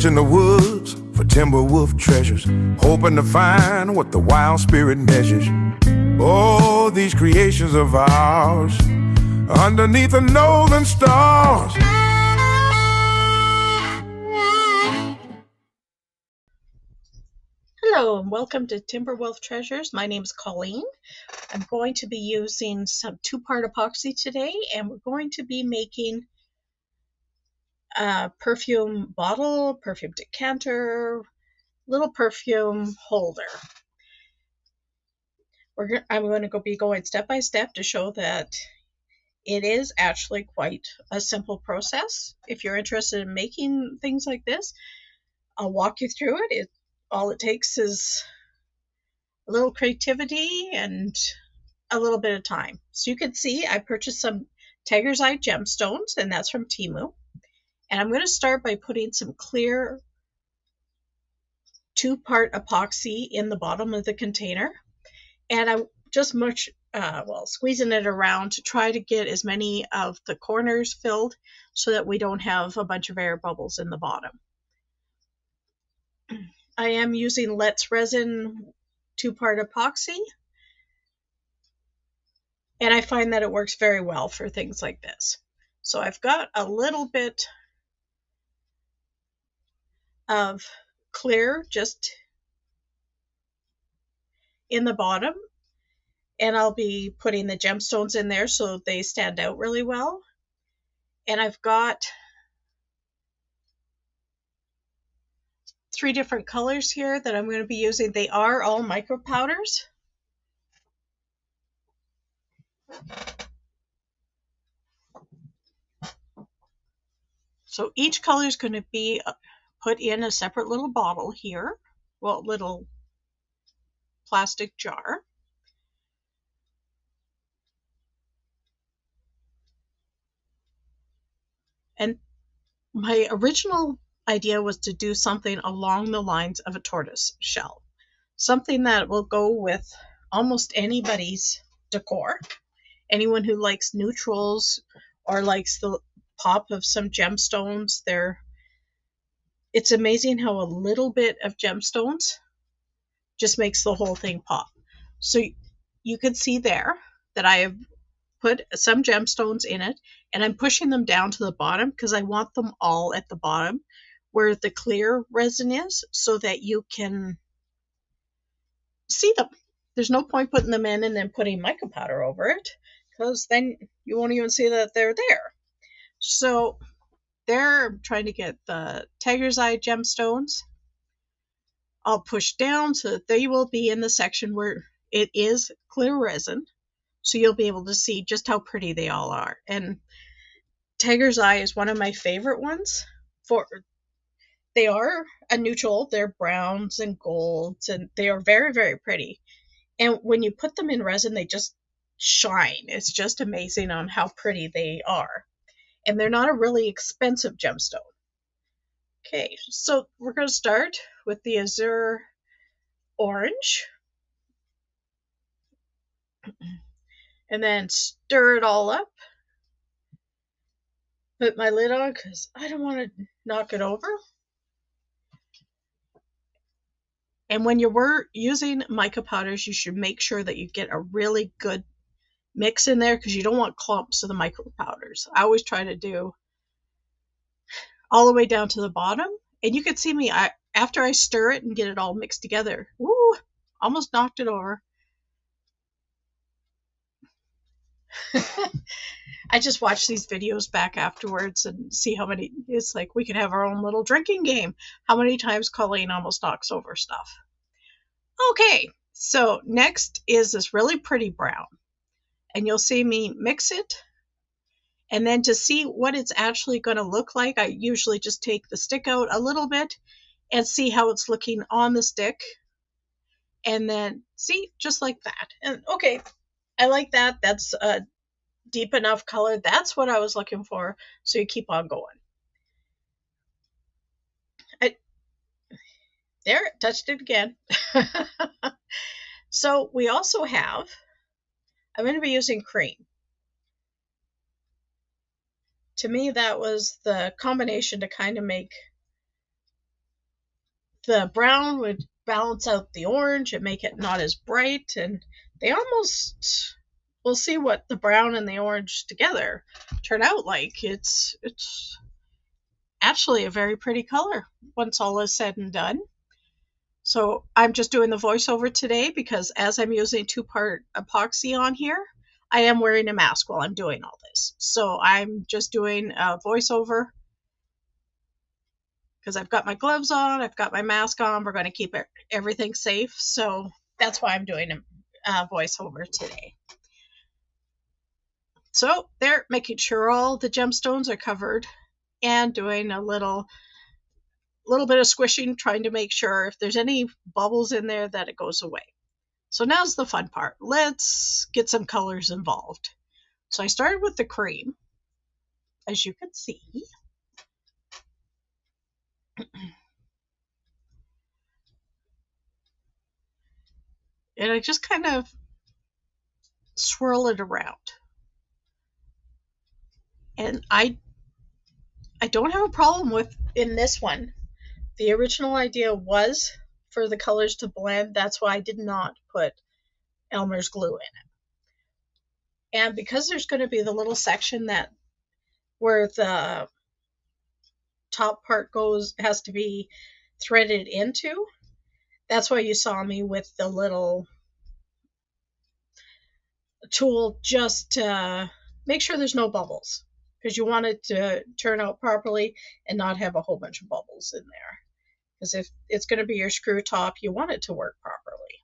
Searching the woods for timberwolf treasures, hoping to find what the wild spirit measures. Oh, these creations of ours, underneath the northern stars. Hello and welcome to Timberwolf Treasures. My name is Colleen. I'm going to be using some two-part epoxy today, and we're going to be making a perfume bottle, perfume decanter, little perfume holder. I'm going to be going step by step to show that it is actually quite a simple process. If you're interested in making things like this, I'll walk you through it. All it takes is a little creativity and a little bit of time. So you can see I purchased some Tiger's Eye gemstones, and that's from Temu. And I'm going to start by putting some clear two-part epoxy in the bottom of the container. And I'm just squeezing it around to try to get as many of the corners filled so that we don't have a bunch of air bubbles in the bottom. I am using Let's Resin two-part epoxy, and I find that it works very well for things like this. So I've got a little bit of clear just in the bottom, and I'll be putting the gemstones in there so they stand out really well. And I've got 3 different colors here that I'm going to be using. They are all micro powders. So each color is going to be put in a separate little bottle here, little plastic jar. And my original idea was to do something along the lines of a tortoise shell, something that will go with almost anybody's decor. Anyone who likes neutrals or likes the pop of some gemstones, it's amazing how a little bit of gemstones just makes the whole thing pop. So you can see there that I have put some gemstones in it, and I'm pushing them down to the bottom because I want them all at the bottom where the clear resin is so that you can see them. There's no point putting them in and then putting mica powder over it, because then you won't even see that they're there. So there, I'm trying to get the Tiger's Eye gemstones. I'll push down so that they will be in the section where it is clear resin, so you'll be able to see just how pretty they all are. And Tiger's Eye is one of my favorite ones. They are a neutral, they're browns and golds, and they are very, very pretty. And when you put them in resin, they just shine. It's just amazing on how pretty they are. And they're not a really expensive gemstone. Okay, so we're going to start with the Azure Orange. And then stir it all up. Put my lid on because I don't want to knock it over. And when you're using mica powders, you should make sure that you get a really good mix in there because you don't want clumps of the mica powders. I always try to do all the way down to the bottom. And you can see me, after I stir it and get it all mixed together, woo, almost knocked it over. I just watch these videos back afterwards and see how many, it's like we could have our own little drinking game. How many times Colleen almost knocks over stuff. Okay, so next is this really pretty brown. And you'll see me mix it. And then to see what it's actually going to look like, I usually just take the stick out a little bit and see how it's looking on the stick. And then see, just like that. And okay, I like that. That's a deep enough color. That's what I was looking for. So you keep on going. There, touched it again. So we also have, I'm going to be using cream. To me, that was the combination to kind of make the brown would balance out the orange and make it not as bright, and they almost, we'll see what the brown and the orange together turn out like. It's actually a very pretty color once all is said and done. So I'm just doing the voiceover today because as I'm using 2-part epoxy on here, I am wearing a mask while I'm doing all this. So I'm just doing a voiceover because I've got my gloves on, I've got my mask on, we're going to keep everything safe. So that's why I'm doing a voiceover today. So they're making sure all the gemstones are covered and doing a little bit of squishing, trying to make sure if there's any bubbles in there that it goes away. So now's the fun part. Let's get some colors involved. So I started with the cream, as you can see. And I just kind of swirl it around. And I don't have a problem with, in this one, the original idea was for the colors to blend. That's why I did not put Elmer's glue in it. And because there's going to be the little section that where the top part has to be threaded into, that's why you saw me with the little tool just to make sure there's no bubbles, because you want it to turn out properly and not have a whole bunch of bubbles in there. Because if it's going to be your screw top, you want it to work properly.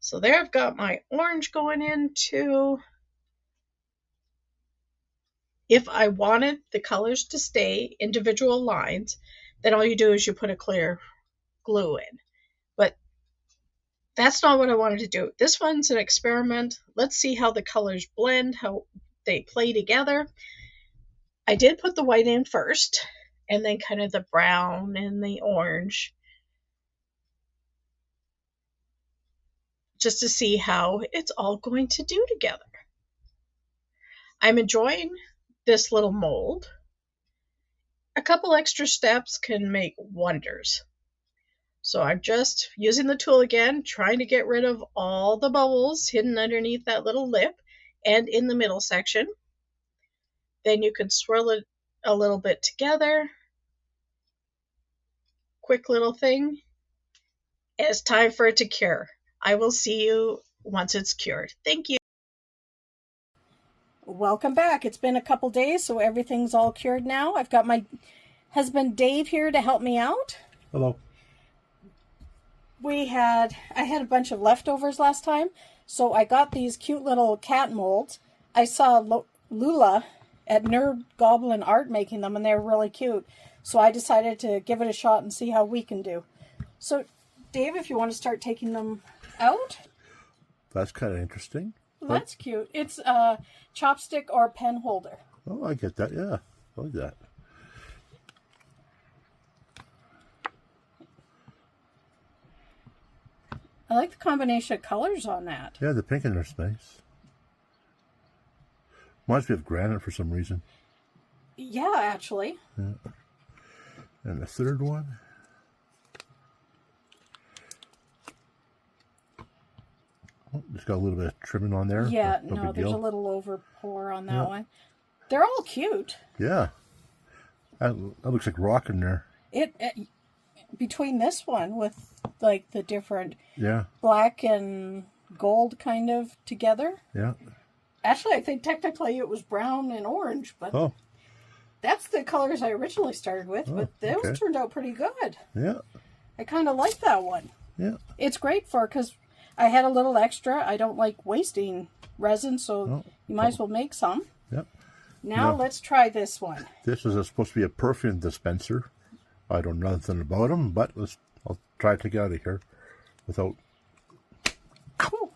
So there I've got my orange going into. If I wanted the colors to stay individual lines, then all you do is you put a clear glue in. But that's not what I wanted to do. This one's an experiment. Let's see how the colors blend, how they play together. I did put the white in first, and then kind of the brown and the orange, just to see how it's all going to do together. I'm enjoying this little mold. A couple extra steps can make wonders. So I'm just using the tool again, trying to get rid of all the bubbles hidden underneath that little lip and in the middle section. Then you can swirl it a little bit together. Quick little thing. It's time for it to cure. I will see you once it's cured. Thank you. Welcome back. It's been a couple days, so everything's all cured now. I've got my husband Dave here to help me out. Hello. I had a bunch of leftovers last time, so I got these cute little cat molds. I saw Lula at Nerd Goblin Art making them, and they're really cute. So I decided to give it a shot and see how we can do. So, Dave, if you want to start taking them out. That's kind of interesting. That's cute. It's a chopstick or pen holder. Oh, I get that. Yeah, I like that. I like the combination of colors on that. Yeah, the pink in there's nice. Reminds me of granite for some reason. Yeah, actually. Yeah. And the third one. Oh, just got a little bit of trimming on there. Yeah, no there's a little over pour on that one. They're all cute. Yeah. That looks like rock in there. It between this one with like the different black and gold kind of together. Yeah. Actually, I think technically it was brown and orange, but that's the colors I originally started with, but those turned out pretty good. Yeah. I kind of like that one. Yeah. It's great because I had a little extra. I don't like wasting resin, so you might as well make some. Yep. Now let's try this one. This is supposed to be a perfume dispenser. I don't know nothing about them, but I'll try to get out of here without. Cool.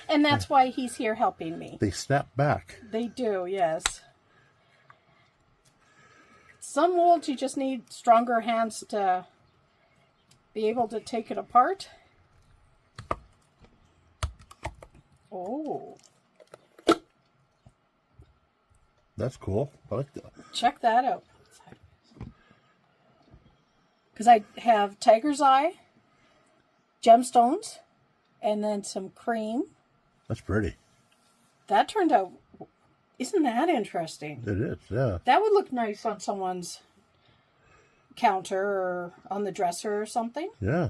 And that's why he's here helping me. They snap back. They do, yes. Some molds you just need stronger hands to be able to take it apart. Oh. That's cool. I like that. Check that out. Because I have tiger's eye, gemstones, and then some cream. That's pretty. That turned out, isn't that interesting? It is, yeah. That would look nice on someone's counter or on the dresser or something. Yeah.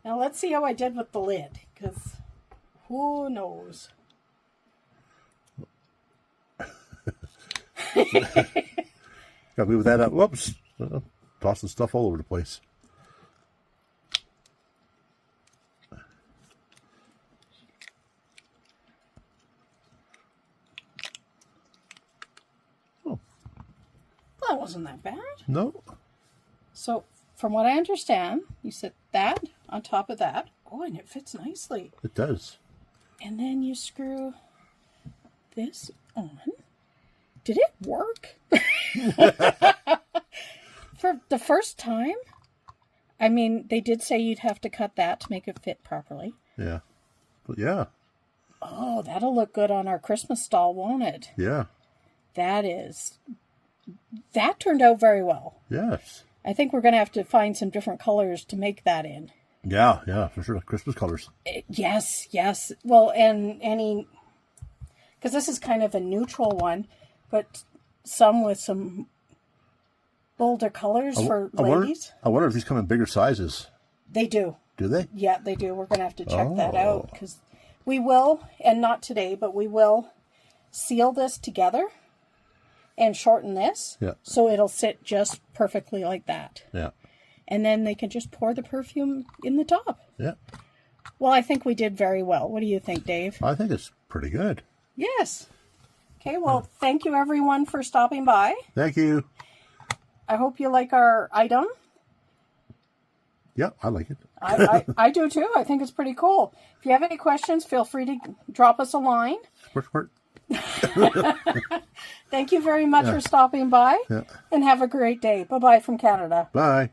Now let's see how I did with the lid, because who knows? Gotta move that up. Whoops. Tossing stuff all over the place. Oh. That wasn't that bad. No. So, from what I understand, you set that on top of that. Oh, and it fits nicely. It does. And then you screw this on. Did it work? For the first time? I mean, they did say you'd have to cut that to make it fit properly. Yeah. But yeah. Oh, that'll look good on our Christmas stall, won't it? Yeah. That turned out very well. Yes. I think we're going to have to find some different colors to make that in. Yeah, for sure. Christmas colors. Yes. Well, and any... Because this is kind of a neutral one, but some with some bolder colors for ladies. I wonder if these come in bigger sizes. They do. Do they? Yeah, they do. We're going to have to check that out. Because we will, and not today, but we will seal this together and shorten this. Yeah. So it'll sit just perfectly like that. Yeah. And then they can just pour the perfume in the top. Yeah. Well, I think we did very well. What do you think, Dave? I think it's pretty good. Yes. Okay, well, thank you everyone for stopping by. Thank you. I hope you like our item. Yeah, I like it. I do too. I think it's pretty cool. If you have any questions, feel free to drop us a line. Squirt. Thank you very much for stopping by. Yeah. And have a great day. Bye-bye from Canada. Bye.